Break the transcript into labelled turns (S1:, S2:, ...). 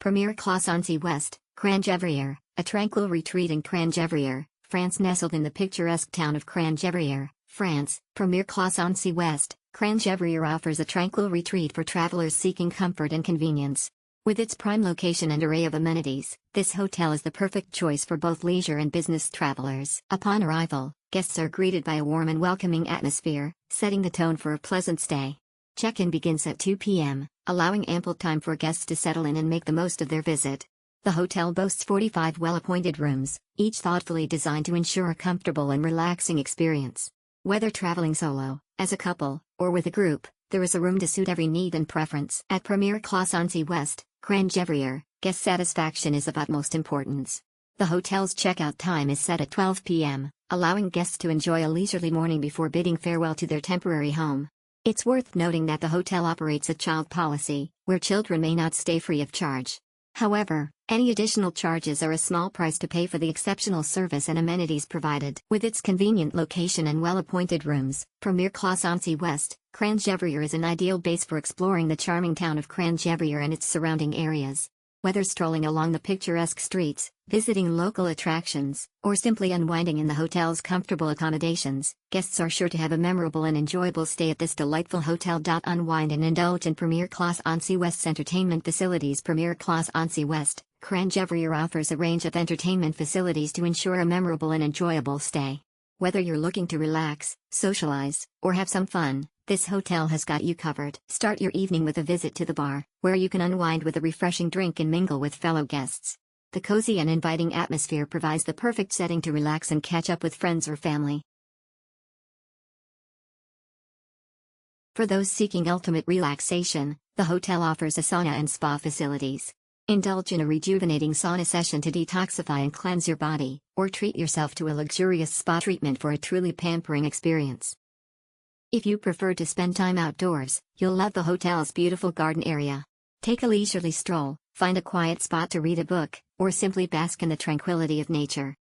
S1: Premier Classe Annecy Ouest, Cran Gevrier, a tranquil retreat in Cran Gevrier, France. Nestled in the picturesque town of Cran Gevrier, France, Premier Classe Annecy Ouest, Cran Gevrier offers a tranquil retreat for travelers seeking comfort and convenience. With its prime location and array of amenities, this hotel is the perfect choice for both leisure and business travelers. Upon arrival, guests are greeted by a warm and welcoming atmosphere, setting the tone for a pleasant stay. Check-in begins at 2 p.m., allowing ample time for guests to settle in and make the most of their visit. The hotel boasts 45 well-appointed rooms, each thoughtfully designed to ensure a comfortable and relaxing experience. Whether traveling solo, as a couple, or with a group, there is a room to suit every need and preference. At Premier Classe Annecy Ouest, Cran Gevrier, guest satisfaction is of utmost importance. The hotel's checkout time is set at 12 p.m., allowing guests to enjoy a leisurely morning before bidding farewell to their temporary home. It's worth noting that the hotel operates a child policy, where children may not stay free of charge. However, any additional charges are a small price to pay for the exceptional service and amenities provided. With its convenient location and well-appointed rooms, Premier Classe Annecy Ouest, Cran Gevrier is an ideal base for exploring the charming town of Cran Gevrier and its surrounding areas. Whether strolling along the picturesque streets, visiting local attractions, or simply unwinding in the hotel's comfortable accommodations, guests are sure to have a memorable and enjoyable stay at this delightful hotel. Unwind and indulge in Premier Classe Annecy Ouest's entertainment facilities. Premier Classe Annecy Ouest, Cran Gevrier offers a range of entertainment facilities to ensure a memorable and enjoyable stay. Whether you're looking to relax, socialize, or have some fun, this hotel has got you covered. Start your evening with a visit to the bar, where you can unwind with a refreshing drink and mingle with fellow guests. The cozy and inviting atmosphere provides the perfect setting to relax and catch up with friends or family. For those seeking ultimate relaxation, the hotel offers a sauna and spa facilities. Indulge in a rejuvenating sauna session to detoxify and cleanse your body, or treat yourself to a luxurious spa treatment for a truly pampering experience. If you prefer to spend time outdoors, you'll love the hotel's beautiful garden area. Take a leisurely stroll, find a quiet spot to read a book, or simply bask in the tranquility of nature.